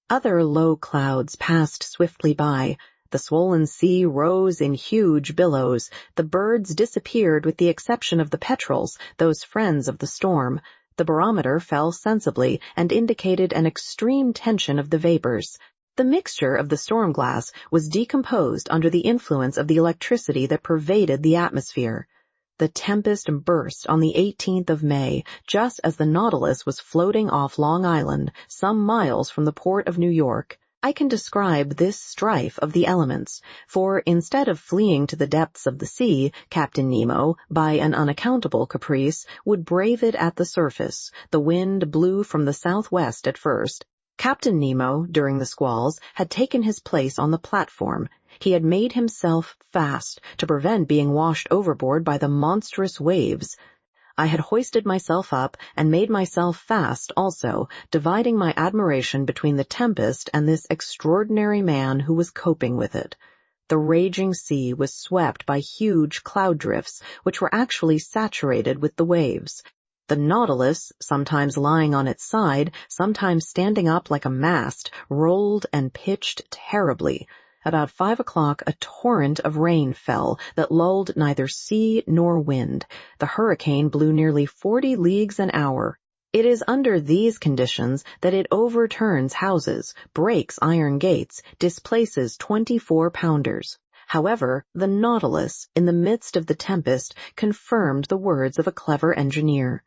Other low clouds passed swiftly by. The swollen sea rose in huge billows. The birds disappeared with the exception of the petrels, those friends of the storm. The barometer fell sensibly and indicated an extreme tension of the vapors. The mixture of the storm glass was decomposed under the influence of the electricity that pervaded the atmosphere. The tempest burst on the 18th of May, just as the Nautilus was floating off Long Island, some miles from the port of New York. I can describe this strife of the elements, for instead of fleeing to the depths of the sea, Captain Nemo, by an unaccountable caprice, would brave it at the surface. The wind blew from the southwest at first. Captain Nemo, during the squalls, had taken his place on the platform. He had made himself fast to prevent being washed overboard by the monstrous waves. I had hoisted myself up and made myself fast also, dividing my admiration between the tempest and this extraordinary man who was coping with it. The raging sea was swept by huge cloud drifts, which were actually saturated with the waves. The Nautilus, sometimes lying on its side, sometimes standing up like a mast, rolled and pitched terribly. About 5 o'clock a torrent of rain fell that lulled neither sea nor wind. The hurricane blew nearly 40 leagues an hour. It is under these conditions that it overturns houses, breaks iron gates, displaces 24-pounders. However, the Nautilus, in the midst of the tempest, confirmed the words of a clever engineer.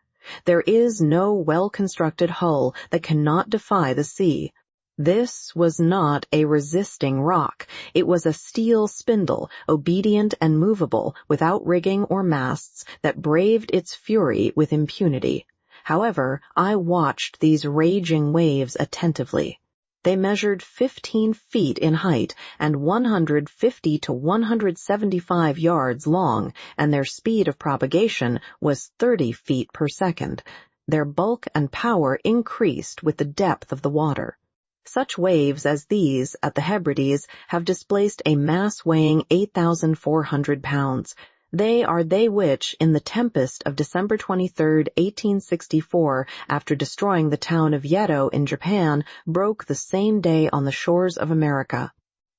There is no well-constructed hull that cannot defy the sea. This was not a resisting rock. It was a steel spindle, obedient and movable, without rigging or masts, that braved its fury with impunity. However, I watched these raging waves attentively. They measured 15 feet in height and 150 to 175 yards long, and their speed of propagation was 30 feet per second. Their bulk and power increased with the depth of the water. Such waves as these at the Hebrides have displaced a mass weighing 8,400 pounds. They are they which, in the tempest of December 23, 1864, after destroying the town of Yedo in Japan, broke the same day on the shores of America.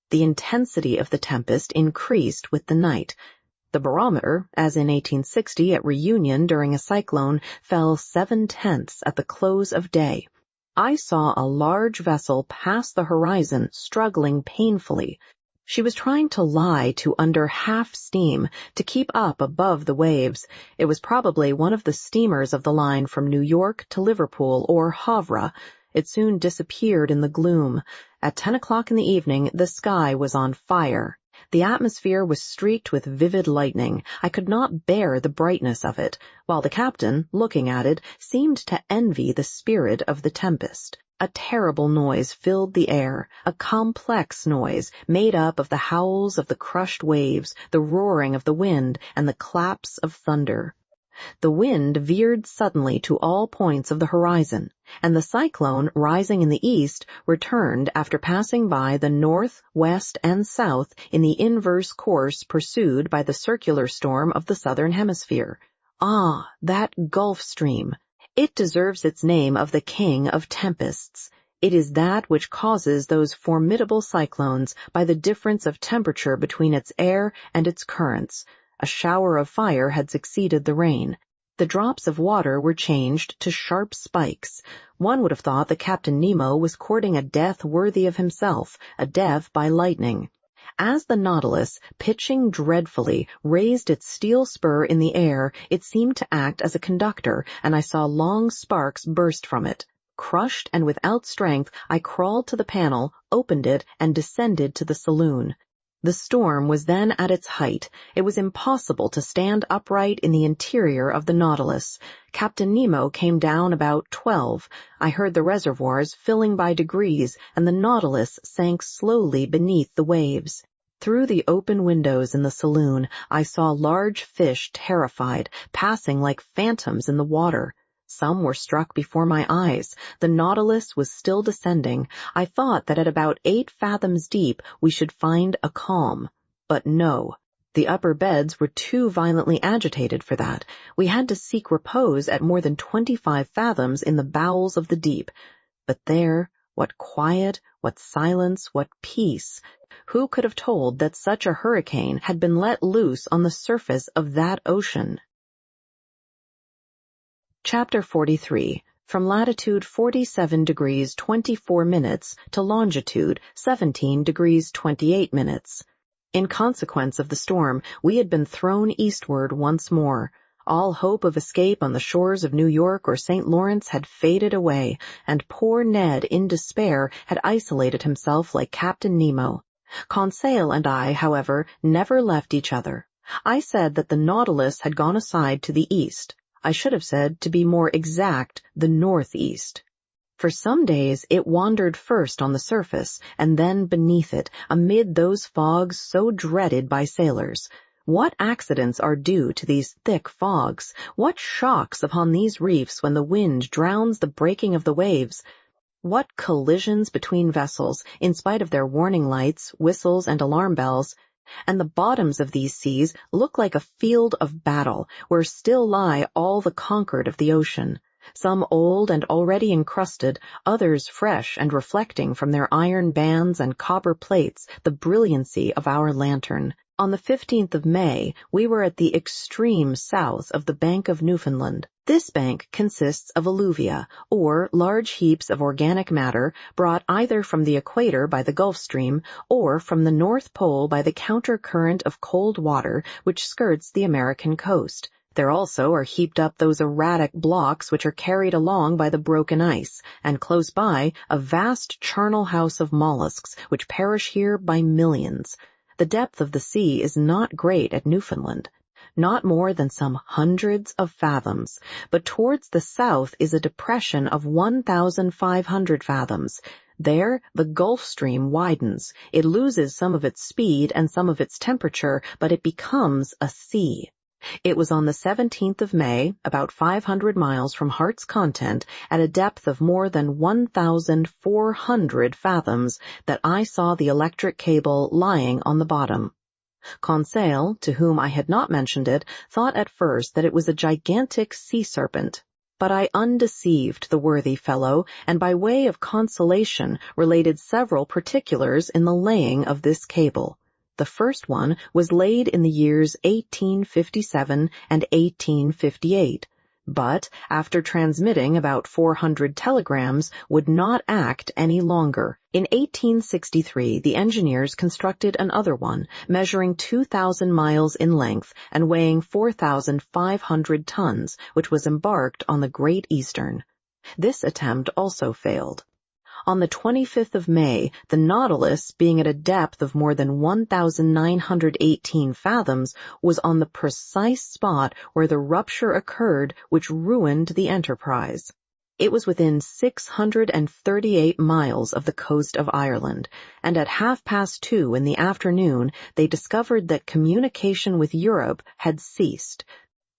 The intensity of the tempest increased with the night. The barometer, as in 1860 at Reunion during a cyclone, fell 7/10 at the close of day. I saw a large vessel pass the horizon, struggling painfully. She was trying to lie to under half steam to keep up above the waves. It was probably one of the steamers of the line from New York to Liverpool or Havre. It soon disappeared in the gloom. At 10 o'clock in the evening, the sky was on fire. The atmosphere was streaked with vivid lightning. I could not bear the brightness of it, while the captain, looking at it, seemed to envy the spirit of the tempest. A terrible noise filled the air, a complex noise made up of the howls of the crushed waves, the roaring of the wind, and the claps of thunder. The wind veered suddenly to all points of the horizon, and the cyclone, rising in the east, returned after passing by the north, west, and south in the inverse course pursued by the circular storm of the southern hemisphere. Ah, that Gulf Stream! It deserves its name of the king of tempests. It is that which causes those formidable cyclones by the difference of temperature between its air and its currents. A shower of fire had succeeded the rain. The drops of water were changed to sharp spikes. One would have thought that Captain Nemo was courting a death worthy of himself, a death by lightning. As the Nautilus, pitching dreadfully, raised its steel spur in the air, it seemed to act as a conductor, and I saw long sparks burst from it. Crushed and without strength, I crawled to the panel, opened it, and descended to the saloon. The storm was then at its height. It was impossible to stand upright in the interior of the Nautilus. Captain Nemo came down about 12. I heard the reservoirs filling by degrees, and the Nautilus sank slowly beneath the waves. Through the open windows in the saloon, I saw large fish, terrified, passing like phantoms in the water. Some were struck before my eyes. The Nautilus was still descending. I thought that at about 8 fathoms deep we should find a calm. But no. The upper beds were too violently agitated for that. We had to seek repose at more than 25 fathoms in the bowels of the deep. But there, what quiet, what silence, what peace! Who could have told that such a hurricane had been let loose on the surface of that ocean? Chapter 43. From latitude 47 degrees 24 minutes to longitude 17 degrees 28 minutes. In consequence of the storm, we had been thrown eastward once more. All hope of escape on the shores of New York or St. Lawrence had faded away, and poor Ned, in despair, had isolated himself like Captain Nemo. Conseil and I, however, never left each other. I said that the Nautilus had gone aside to the east. I should have said, to be more exact, the northeast. For some days it wandered first on the surface, and then beneath it, amid those fogs so dreaded by sailors. What accidents are due to these thick fogs? What shocks upon these reefs when the wind drowns the breaking of the waves? What collisions between vessels, in spite of their warning lights, whistles, and alarm bells? And the bottoms of these seas look like a field of battle, where still lie all the conquered of the ocean, some old and already encrusted, others fresh and reflecting from their iron bands and copper plates the brilliancy of our lantern. On the 15th of May, we were at the extreme south of the Bank of Newfoundland. This bank consists of alluvia, or large heaps of organic matter brought either from the equator by the Gulf Stream or from the North Pole by the counter-current of cold water which skirts the American coast. There also are heaped up those erratic blocks which are carried along by the broken ice, and close by a vast charnel house of mollusks which perish here by millions. The depth of the sea is not great at Newfoundland, not more than some hundreds of fathoms, but towards the south is a depression of 1,500 fathoms. There the Gulf Stream widens. It loses some of its speed and some of its temperature, but it becomes a sea. It was on the 17th of May, about 500 miles from Heart's Content, at a depth of more than 1,400 fathoms, that I saw the electric cable lying on the bottom. Conseil, to whom I had not mentioned it, thought at first that it was a gigantic sea serpent. But I undeceived the worthy fellow, and by way of consolation related several particulars in the laying of this cable. The first one was laid in the years 1857 and 1858. but after transmitting about 400 telegrams, would not act any longer. In 1863, the engineers constructed another one, measuring 2,000 miles in length and weighing 4,500 tons, which was embarked on the Great Eastern. This attempt also failed. On the 25th of May, the Nautilus, being at a depth of more than 1,918 fathoms, was on the precise spot where the rupture occurred which ruined the Enterprise. It was within 638 miles of the coast of Ireland, and at 2:30 in the afternoon they discovered that communication with Europe had ceased.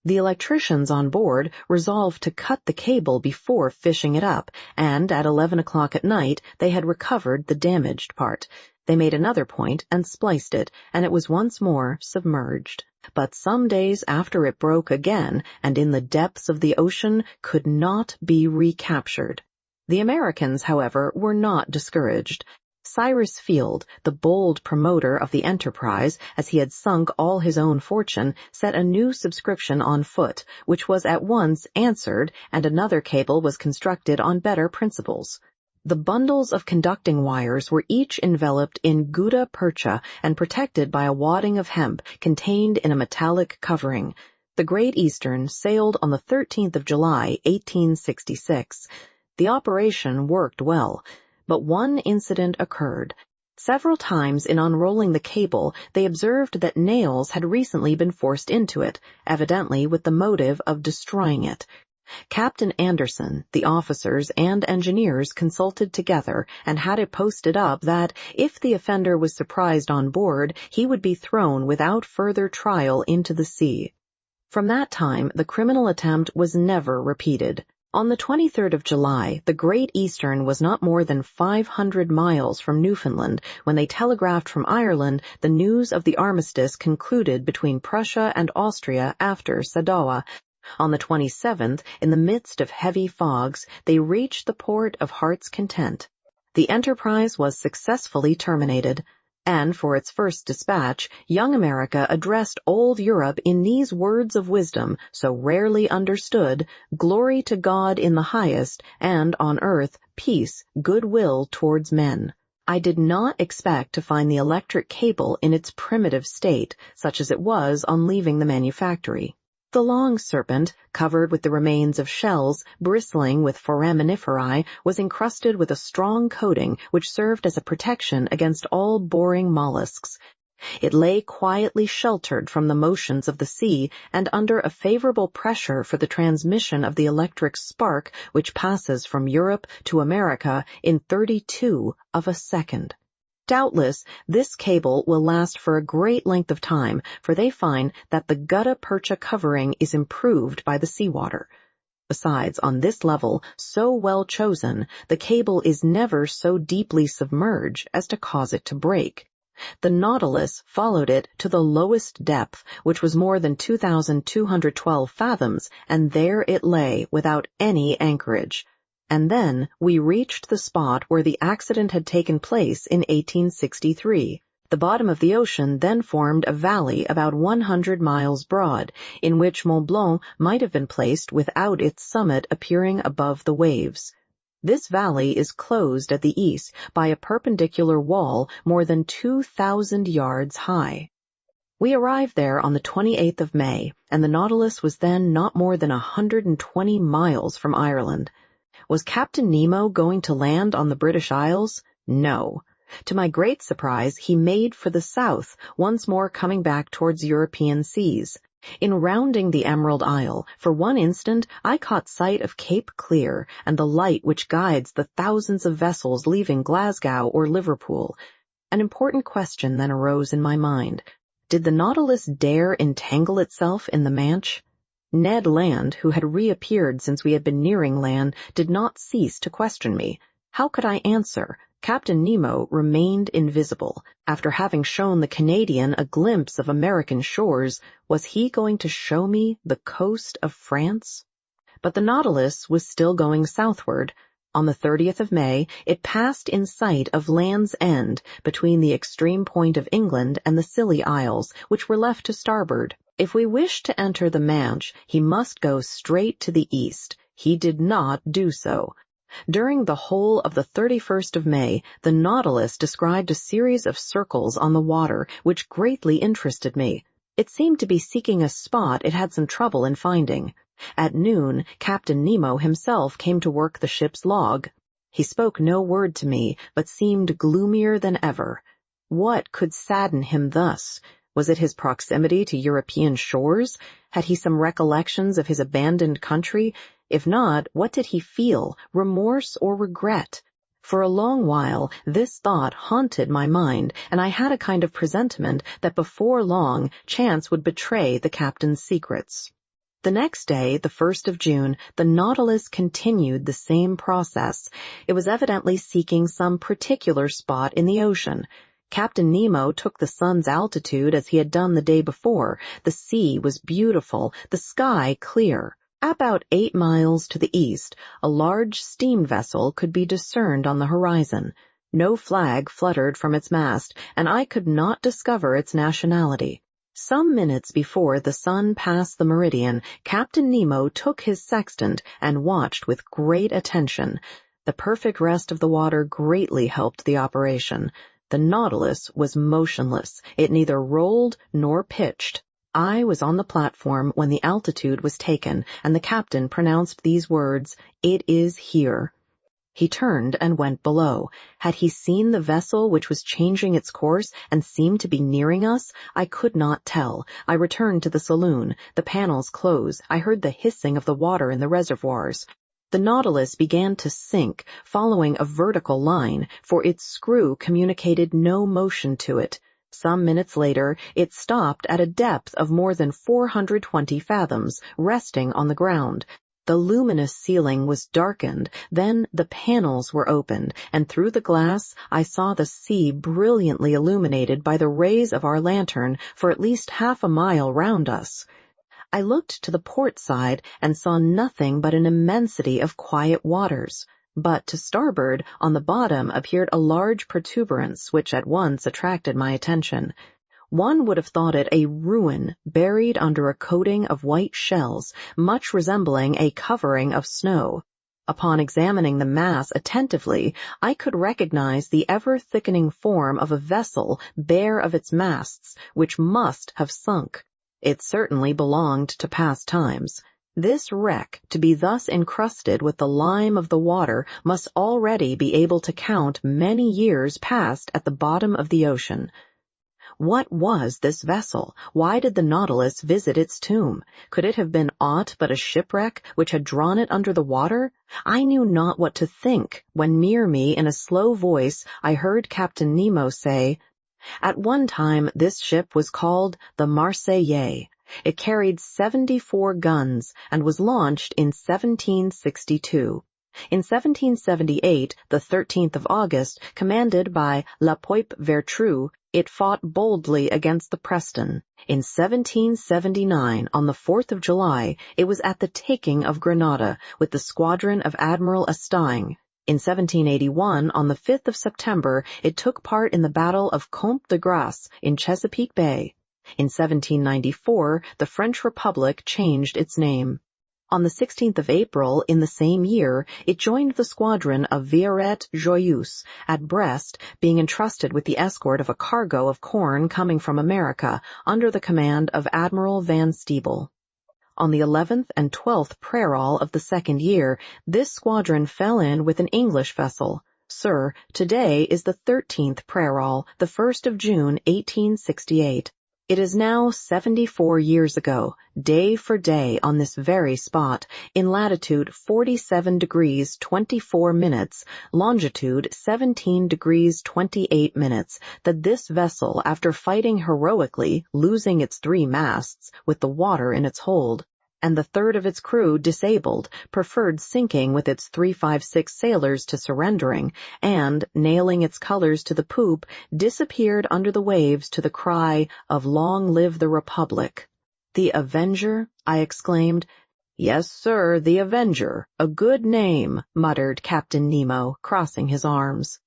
The electricians on board resolved to cut the cable before fishing it up, and at 11 o'clock at night they had recovered the damaged part. They made another point and spliced it, and it was once more submerged. But some days after it broke again, and in the depths of the ocean could not be recaptured. The Americans, however, were not discouraged. Cyrus Field, the bold promoter of the enterprise, as he had sunk all his own fortune, set a new subscription on foot, which was at once answered, and another cable was constructed on better principles. The bundles of conducting wires were each enveloped in gutta percha and protected by a wadding of hemp contained in a metallic covering. The Great Eastern sailed on the 13th of July, 1866. The operation worked well. But one incident occurred. Several times in unrolling the cable, they observed that nails had recently been forced into it, evidently with the motive of destroying it. Captain Anderson, the officers, and engineers consulted together and had it posted up that, if the offender was surprised on board, he would be thrown without further trial into the sea. From that time, the criminal attempt was never repeated. On the 23rd of July, the Great Eastern was not more than 500 miles from Newfoundland when they telegraphed from Ireland the news of the armistice concluded between Prussia and Austria after Sadowa. On the 27th, in the midst of heavy fogs, they reached the port of Heart's Content. The enterprise was successfully terminated. And for its first dispatch, young America addressed old Europe in these words of wisdom, so rarely understood: glory to God in the highest, and on earth peace, goodwill towards men. I did not expect to find the electric cable in its primitive state, such as it was on leaving the manufactory. The long serpent, covered with the remains of shells, bristling with foraminiferae, was encrusted with a strong coating which served as a protection against all boring mollusks. It lay quietly sheltered from the motions of the sea and under a favorable pressure for the transmission of the electric spark which passes from Europe to America in 32 of a second. Doubtless, this cable will last for a great length of time, for they find that the gutta percha covering is improved by the seawater. Besides, on this level, so well chosen, the cable is never so deeply submerged as to cause it to break. The Nautilus followed it to the lowest depth, which was more than 2,212 fathoms, and there it lay without any anchorage. And then we reached the spot where the accident had taken place in 1863. The bottom of the ocean then formed a valley about 100 miles broad, in which Mont Blanc might have been placed without its summit appearing above the waves. This valley is closed at the east by a perpendicular wall more than 2,000 yards high. We arrived there on the 28th of May, and the Nautilus was then not more than 120 miles from Ireland. Was Captain Nemo going to land on the British Isles? No. To my great surprise, he made for the south, once more coming back towards European seas. In rounding the Emerald Isle, for one instant I caught sight of Cape Clear and the light which guides the thousands of vessels leaving Glasgow or Liverpool. An important question then arose in my mind. Did the Nautilus dare entangle itself in the Manche? Ned Land, who had reappeared since we had been nearing land, did not cease to question me. How could I answer? Captain Nemo remained invisible. After having shown the Canadian a glimpse of American shores, was he going to show me the coast of France? But the Nautilus was still going southward. On the 30th of May, it passed in sight of Land's End, between the extreme point of England and the Scilly Isles, which were left to starboard. If we wished to enter the Manche, he must go straight to the east. He did not do so. During the whole of the 31st of May, the Nautilus described a series of circles on the water which greatly interested me. It seemed to be seeking a spot it had some trouble in finding. At noon, Captain Nemo himself came to work the ship's log. He spoke no word to me, but seemed gloomier than ever. What could sadden him thus? Was it his proximity to European shores? Had he some recollections of his abandoned country? If not, what did he feel, remorse or regret? For a long while this thought haunted my mind, and I had a kind of presentiment that before long chance would betray the captain's secrets. The next day, the 1st of June, the Nautilus continued the same process. It was evidently seeking some particular spot in the ocean. Captain Nemo took the sun's altitude as he had done the day before. The sea was beautiful, the sky clear. About 8 miles to the east, a large steam vessel could be discerned on the horizon. No flag fluttered from its mast, and I could not discover its nationality. Some minutes before the sun passed the meridian, Captain Nemo took his sextant and watched with great attention. The perfect rest of the water greatly helped the operation. The Nautilus was motionless. It neither rolled nor pitched. I was on the platform when the altitude was taken, and the captain pronounced these words, "It is here." He turned and went below. Had he seen the vessel which was changing its course and seemed to be nearing us? I could not tell. I returned to the saloon. The panels closed. I heard the hissing of the water in the reservoirs. The Nautilus began to sink, following a vertical line, for its screw communicated no motion to it. Some minutes later, it stopped at a depth of more than 420 fathoms, resting on the ground. The luminous ceiling was darkened, then the panels were opened, and through the glass I saw the sea brilliantly illuminated by the rays of our lantern for at least half a mile round us. I looked to the port side and saw nothing but an immensity of quiet waters. But to starboard, on the bottom, appeared a large protuberance which at once attracted my attention. One would have thought it a ruin buried under a coating of white shells, much resembling a covering of snow. Upon examining the mass attentively, I could recognize the ever-thickening form of a vessel bare of its masts, which must have sunk. It certainly belonged to past times. This wreck, to be thus encrusted with the lime of the water, must already be able to count many years past at the bottom of the ocean. What was this vessel? Why did the Nautilus visit its tomb? Could it have been aught but a shipwreck which had drawn it under the water? I knew not what to think, when near me in a slow voice I heard Captain Nemo say, "At one time this ship was called the Marseillaise. It carried 74 guns and was launched in 1762. In 1778, the 13th of August, commanded by La Poype Vertrue, it fought boldly against the Preston. In 1779, on the 4th of July, it was at the taking of Grenada with the squadron of Admiral Estaing. In 1781, on the 5th of September, it took part in the Battle of Comte de Grasse in Chesapeake Bay. In 1794, the French Republic changed its name. On the 16th of April in the same year, it joined the squadron of Viollet-Joyeuse at Brest, being entrusted with the escort of a cargo of corn coming from America, under the command of Admiral Van Steeble. On the 11th and 12th prairol of the second year, this squadron fell in with an English vessel. Sir, today is the 13th prairol, the 1st of June, 1868. It is now 74 years ago, day for day on this very spot, in latitude 47 degrees 24 minutes, longitude 17 degrees 28 minutes, that this vessel, after fighting heroically, losing its 3 masts, with the water in its hold, and the third of its crew disabled, preferred sinking with its 356 sailors to surrendering, and, nailing its colors to the poop, disappeared under the waves to the cry of "Long live the Republic." "The Avenger?" I exclaimed. "Yes, sir, the Avenger. A good name," muttered Captain Nemo, crossing his arms.